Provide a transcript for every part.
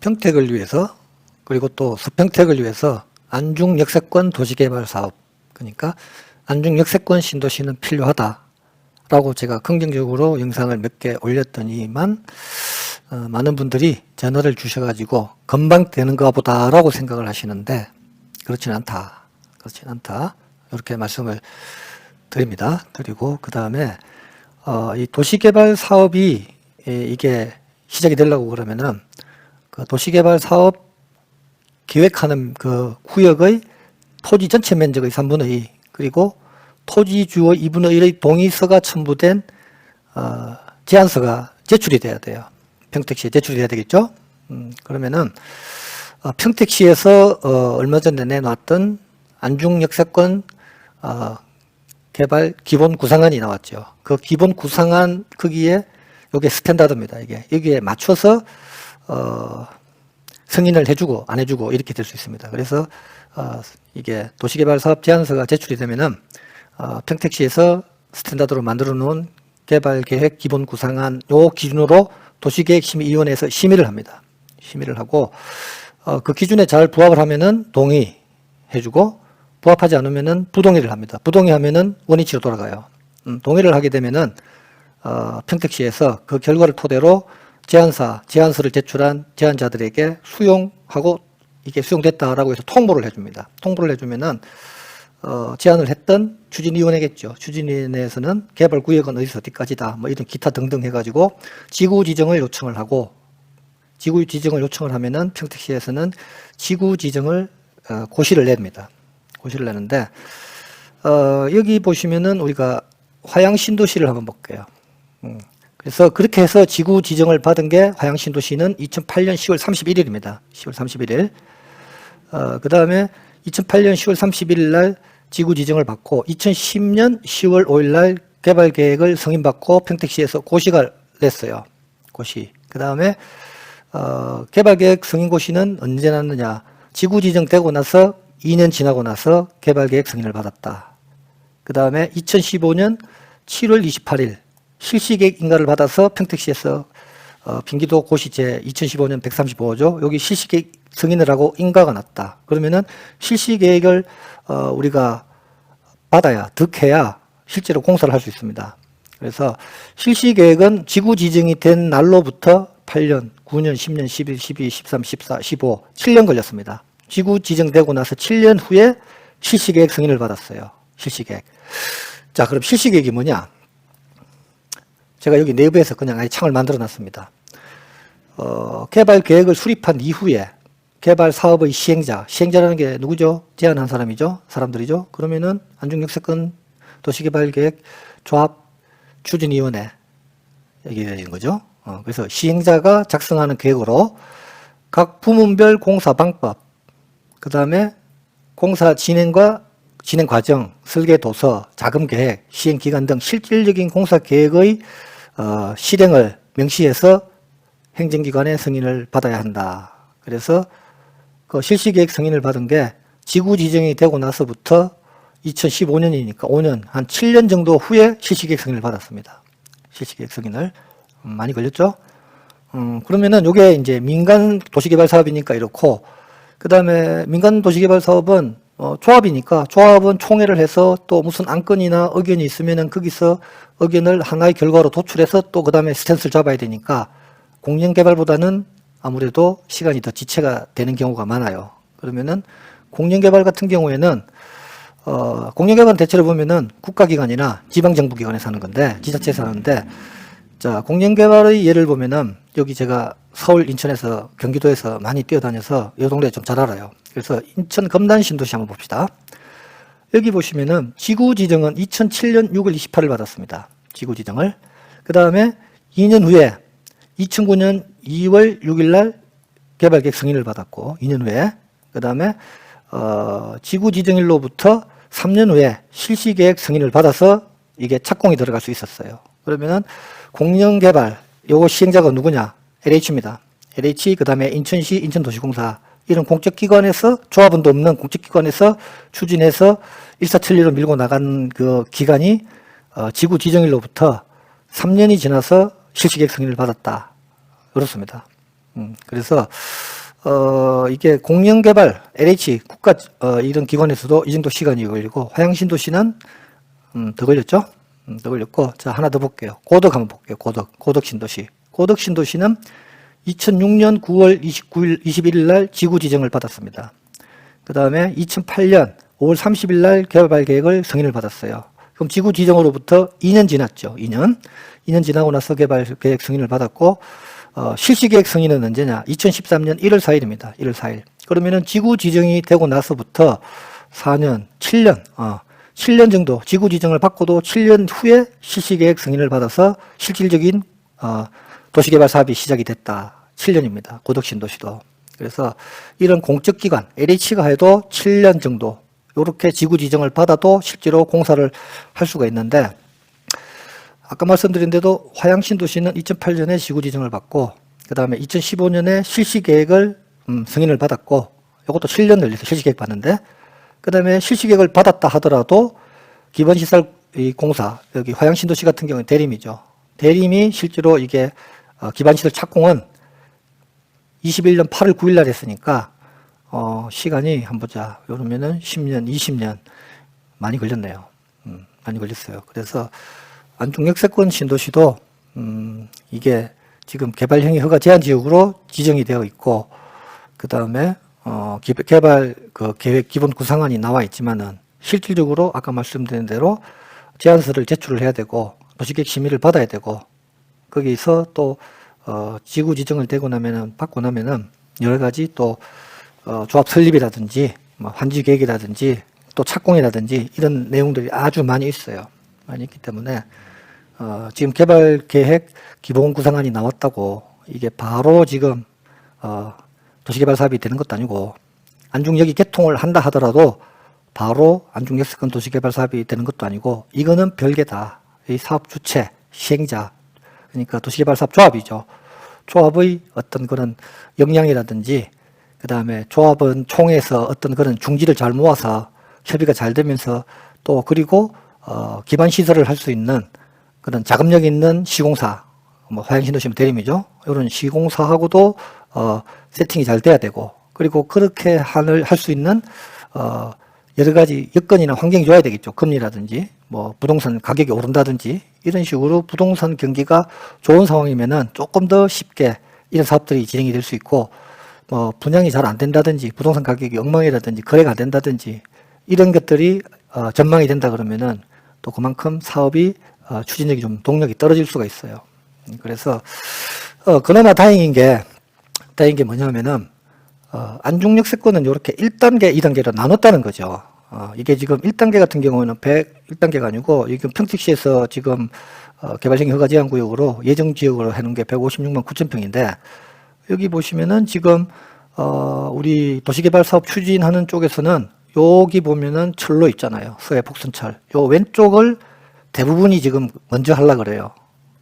평택을 위해서 그리고 또 서평택을 위해서 안중 역세권 도시개발 사업, 그러니까 안중 역세권 신도시는 필요하다라고 제가 긍정적으로 영상을 몇 개 올렸더니만 많은 분들이 전화를 주셔가지고 금방 되는가 보다라고 생각을 하시는데 그렇진 않다. 그렇진 않다. 이렇게 말씀을 드립니다. 드리고 그 다음에 이 도시개발 사업이 이게 시작이 되려고 그러면은 그 도시개발 사업 계획하는 그 구역의 토지 전체 면적의 3분의 2 그리고 토지 주의 2분의 1의 동의서가 첨부된 제안서가 제출이 돼야 돼요. 평택시에 제출이 돼야 되겠죠. 그러면은 평택시에서 얼마 전에 내놨던 안중 역세권 개발 기본 구상안이 나왔죠. 그 기본 구상안 크기에 이게 스탠다드입니다. 이게 여기에 맞춰서 승인을 해주고 안 해주고 이렇게 될 수 있습니다. 그래서 이게 도시개발 사업 제안서가 제출이 되면은 평택시에서 스탠다드로 만들어 놓은 개발계획 기본 구상안 요 기준으로 도시계획심의위원회에서 심의를 합니다. 심의를 하고 그 기준에 잘 부합을 하면은 동의해주고 부합하지 않으면은 부동의를 합니다. 부동의하면은 원위치로 돌아가요. 동의를 하게 되면은 평택시에서 그 결과를 토대로 제안서를 제출한 제안자들에게 수용하고 이게 수용됐다라고 해서 통보를 해줍니다. 통보를 해주면은 제안을 했던 추진위원회겠죠. 추진위원회에서는 개발구역은 어디서 어디까지다 뭐 이런 기타 등등 해가지고 지구지정을 요청을 하고 지구지정을 요청을 하면은 평택시에서는 지구지정을 고시를 냅니다. 고시를 내는데 여기 보시면은 우리가 화양신도시를 한번 볼게요. 그래서 그렇게 해서 지구 지정을 받은 게 화양신도시는 2008년 10월 31일입니다. 10월 31일. 그 다음에 2008년 10월 31일 날 지구 지정을 받고 2010년 10월 5일 날 개발계획을 승인받고 평택시에서 고시가 냈어요. 고시. 그 다음에 개발계획 승인고시는 언제 났느냐. 지구 지정되고 나서 2년 지나고 나서 개발계획 승인을 받았다. 그 다음에 2015년 7월 28일 실시계획 인가를 받아서 평택시에서 빙기도 고시제 2015년 135호죠. 여기 실시계획 승인을 하고 인가가 났다. 그러면은 실시계획을 우리가 받아야 득해야 실제로 공사를 할 수 있습니다. 그래서 실시계획은 지구 지정이 된 날로부터 8년, 9년, 10년, 11, 12, 13, 14, 15, 7년 걸렸습니다. 지구 지정되고 나서 7년 후에 실시계획 승인을 받았어요. 실시계획. 자, 그럼 실시계획이 뭐냐? 제가 여기 내부에서 그냥 아예 창을 만들어 놨습니다. 개발 계획을 수립한 이후에 개발 사업의 시행자라는 게 누구죠? 제안한 사람들이죠. 그러면은 안중역세권 도시개발계획 조합 추진위원회 얘기가 되는 거죠. 그래서 시행자가 작성하는 계획으로 각 부문별 공사 방법, 그 다음에 공사 진행 과정, 설계 도서, 자금 계획, 시행 기간 등 실질적인 공사 계획의 실행을 명시해서 행정기관의 승인을 받아야 한다. 그래서 그 실시계획 승인을 받은 게 지구 지정이 되고 나서부터 2015년이니까 5년, 한 7년 정도 후에 실시계획 승인을 받았습니다. 실시계획 승인을. 많이 걸렸죠? 그러면은 요게 이제 민간 도시개발 사업이니까 이렇고, 그 다음에 민간 도시개발 사업은 조합이니까 조합은 총회를 해서 또 무슨 안건이나 의견이 있으면은 거기서 의견을 하나의 결과로 도출해서 또 그 다음에 스탠스를 잡아야 되니까 공영개발보다는 아무래도 시간이 더 지체가 되는 경우가 많아요. 그러면은 공영개발 같은 경우에는 공영개발은 대체로 보면은 국가기관이나 지방정부기관에서 하는 건데, 지자체에서 하는데, 자, 공영개발의 예를 보면은 여기 제가 서울, 인천에서, 경기도에서 많이 뛰어다녀서 이 동네 좀 잘 알아요. 그래서 인천 검단 신도시 한번 봅시다. 여기 보시면은 지구 지정은 2007년 6월 28일 받았습니다. 지구 지정을. 그 다음에 2년 후에 2009년 2월 6일 날 개발계획 승인을 받았고, 2년 후에. 그 다음에 지구 지정일로부터 3년 후에 실시계획 승인을 받아서 이게 착공이 들어갈 수 있었어요. 그러면은 공영개발, 요거 시행자가 누구냐? LH입니다. LH, 그 다음에 인천시, 인천도시공사, 이런 공적기관에서, 조합원도 없는 공적기관에서 추진해서 일사천리로 밀고 나간 그 기간이 지구 지정일로부터 3년이 지나서 실시계획 승인을 받았다. 그렇습니다. 그래서 이게 공영개발, LH, 국가, 이런 기관에서도 이 정도 시간이 걸리고, 화양신도시는, 더 걸렸죠? 더 걸렸고, 자, 하나 더 볼게요. 고덕 한번 볼게요. 고덕신도시. 고덕신도시는 2006년 9월 21일 날 지구 지정을 받았습니다. 그 다음에 2008년 5월 30일 날 개발 계획을 승인을 받았어요. 그럼 지구 지정으로부터 2년 지났죠. 2년 지나고 나서 개발 계획 승인을 받았고, 실시 계획 승인은 언제냐? 2013년 1월 4일입니다. 1월 4일. 그러면은 지구 지정이 되고 나서부터 4년, 7년 정도 지구 지정을 받고도 7년 후에 실시 계획 승인을 받아서 실질적인 도시개발 사업이 시작이 됐다. 7년입니다. 고덕신도시도. 그래서 이런 공적기관, LH가 해도 7년 정도 이렇게 지구 지정을 받아도 실제로 공사를 할 수가 있는데, 아까 말씀드린 대로 화양신도시는 2008년에 지구 지정을 받고, 그 다음에 2015년에 실시 계획을 승인을 받았고, 이것도 7년 걸려서 실시 계획 받는데, 그 다음에 실시 계획을 받았다 하더라도 기본시설 공사, 여기 화양신도시 같은 경우는 대림이죠. 대림이 실제로 이게 기반시설 착공은 21년 8월 9일 날 했으니까 시간이 한번 보자. 이러면은 10년, 20년 많이 걸렸네요. 많이 걸렸어요. 그래서 안중역세권 신도시도 이게 지금 개발행위 허가 제한 지역으로 지정이 되어 있고, 그 다음에 개발 그 계획 기본 구상안이 나와 있지만은 실질적으로 아까 말씀드린 대로 제안서를 제출을 해야 되고 도시계획 심의를 받아야 되고, 거기서 또 지구 지정을 받고 나면은 여러 가지 또 조합 설립이라든지 환지 계획이라든지 또 착공이라든지 이런 내용들이 아주 많이 있어요. 많이 있기 때문에 지금 개발 계획 기본 구상안이 나왔다고 이게 바로 지금 도시개발 사업이 되는 것도 아니고, 안중역이 개통을 한다 하더라도 바로 안중역세권 도시개발 사업이 되는 것도 아니고, 이거는 별개다. 이 사업 주체, 시행자, 그러니까 도시개발 사업 조합이죠. 조합의 어떤 그런 역량이라든지, 그 다음에 조합은 총에서 어떤 그런 중지를 잘 모아서 협의가 잘 되면서 또 그리고 기반 시설을 할 수 있는 그런 자금력 있는 시공사, 화양신도시면 대림이죠. 이런 시공사하고도 세팅이 잘 돼야 되고, 그리고 그렇게 할 수 있는 여러 가지 여건이나 환경이 좋아야 되겠죠. 금리라든지 부동산 가격이 오른다든지 이런 식으로 부동산 경기가 좋은 상황이면은 조금 더 쉽게 이런 사업들이 진행이 될 수 있고, 분양이 잘 안 된다든지 부동산 가격이 엉망이라든지 거래가 안 된다든지 이런 것들이 전망이 된다 그러면은 또 그만큼 사업이 추진력이 좀 동력이 떨어질 수가 있어요. 그래서 그나마 다행인 게 뭐냐면은 안중역세권은 이렇게 1단계, 2단계로 나눴다는 거죠. 이게 지금 1단계 같은 경우는 1단계가 아니고, 이게 평택시에서 지금 개발행위 허가 제한 구역으로 예정 지역으로 해놓은 게 156만 9천 평인데, 여기 보시면은 지금 우리 도시개발 사업 추진하는 쪽에서는 여기 보면은 철로 있잖아요. 서해 폭선철. 요 왼쪽을 대부분이 지금 먼저 하려고 그래요.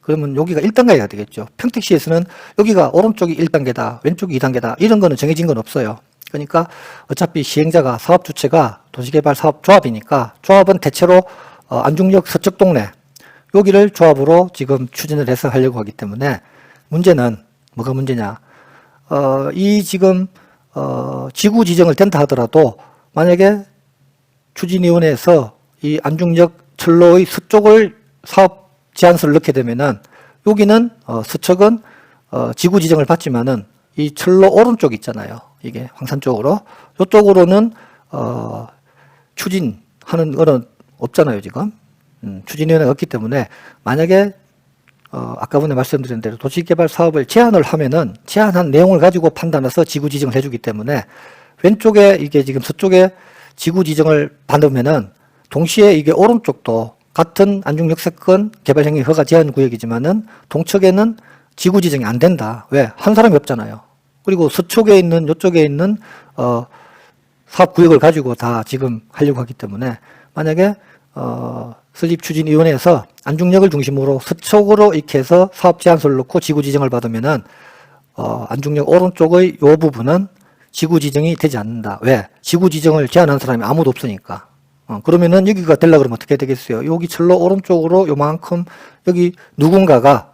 그러면 여기가 1단계가 되겠죠. 평택시에서는 여기가 오른쪽이 1단계다, 왼쪽이 2단계다, 이런 거는 정해진 건 없어요. 그러니까 어차피 시행자가, 사업 주체가 도시개발 사업 조합이니까, 조합은 대체로 안중역 서쪽 동네, 여기를 조합으로 지금 추진을 해서 하려고 하기 때문에, 문제는 뭐가 문제냐. 이 지금 지구 지정을 된다 하더라도 만약에 추진위원회에서 이 안중역 철로의 서쪽을 사업 제안서를 넣게 되면은, 여기는 서쪽은 지구 지정을 받지만은 이 철로 오른쪽 있잖아요. 이게 황산 쪽으로, 이쪽으로는 추진하는 거는 없잖아요. 지금 추진위원회가 없기 때문에, 만약에 아까 전에 말씀드린 대로 도시개발 사업을 제안을 하면은 제안한 내용을 가지고 판단해서 지구 지정을 해주기 때문에, 왼쪽에 이게 지금 서쪽에 지구 지정을 받으면은 동시에 이게 오른쪽도 같은 안중역세권 개발행위 허가 제한 구역이지만은 동쪽에는 지구 지정이 안 된다. 왜? 한 사람이 없잖아요. 그리고 서쪽에 있는, 이쪽에 있는 사업 구역을 가지고 다 지금 하려고 하기 때문에, 만약에 설립추진위원회에서 안중역을 중심으로 서쪽으로 이렇게 해서 사업 제안서를 넣고 지구 지정을 받으면은 안중역 오른쪽의 이 부분은 지구 지정이 되지 않는다. 왜? 지구 지정을 제안한 사람이 아무도 없으니까. 그러면은 여기가 되려고 그러면 어떻게 되겠어요? 여기 철로 오른쪽으로 요만큼, 여기 누군가가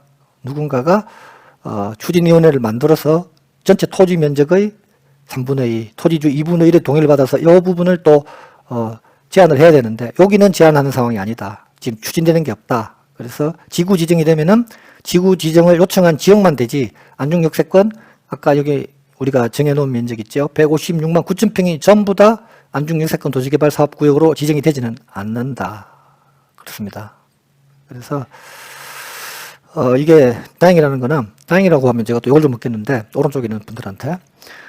추진위원회를 만들어서 전체 토지 면적의 3분의 2, 토지주 2분의 1의 동의를 받아서 이 부분을 또 제한을 해야 되는데 여기는 제한하는 상황이 아니다. 지금 추진되는 게 없다. 그래서 지구 지정이 되면은 지구 지정을 요청한 지역만 되지 안중역세권 아까 여기 우리가 정해놓은 면적 있죠. 156만 9천 평이 전부 다 안중역세권 도시개발사업구역으로 지정이 되지는 않는다. 그렇습니다. 그래서 이게 다행이라는 거는 다행이라고 하면 제가 또 욕을 좀 먹겠는데 오른쪽에 있는 분들한테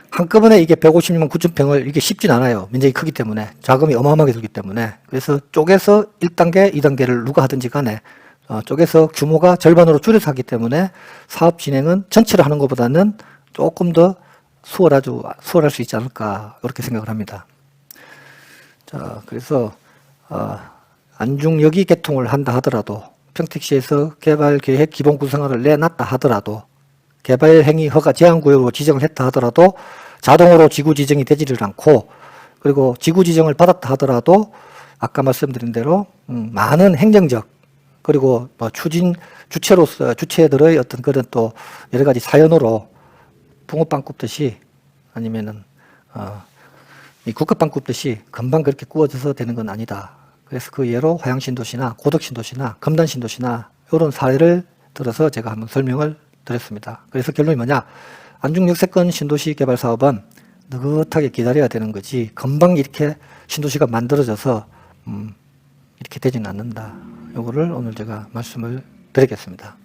한꺼번에 이게 156만 9천 평을 이게 쉽진 않아요. 면적이 크기 때문에 자금이 어마어마하게 들기 때문에 그래서 쪼개서 1단계, 2단계를 누가 하든지 간에 쪼개서 규모가 절반으로 줄여서 하기 때문에 사업 진행은 전체를 하는 것보다는 조금 더 수월할 수 있지 않을까 이렇게 생각을 합니다. 자, 그래서 안중역이 개통을 한다 하더라도 평택시에서 개발계획 기본구성안을 내놨다 하더라도 개발행위 허가 제한구역으로 지정을 했다 하더라도 자동으로 지구 지정이 되지를 않고 그리고 지구 지정을 받았다 하더라도 아까 말씀드린 대로 많은 행정적 그리고 뭐 주체들의 어떤 그런 또 여러 가지 사연으로 붕어빵 굽듯이 아니면은 이 국화빵 굽듯이 금방 그렇게 구워져서 되는 건 아니다. 그래서 그 예로 화양신도시나 고덕신도시나 금단신도시나 이런 사례를 들어서 제가 한번 설명을 드렸습니다. 그래서 결론이 뭐냐? 안중역세권 신도시 개발 사업은 느긋하게 기다려야 되는 거지 금방 이렇게 신도시가 만들어져서 이렇게 되지는 않는다. 요거를 오늘 제가 말씀을 드리겠습니다.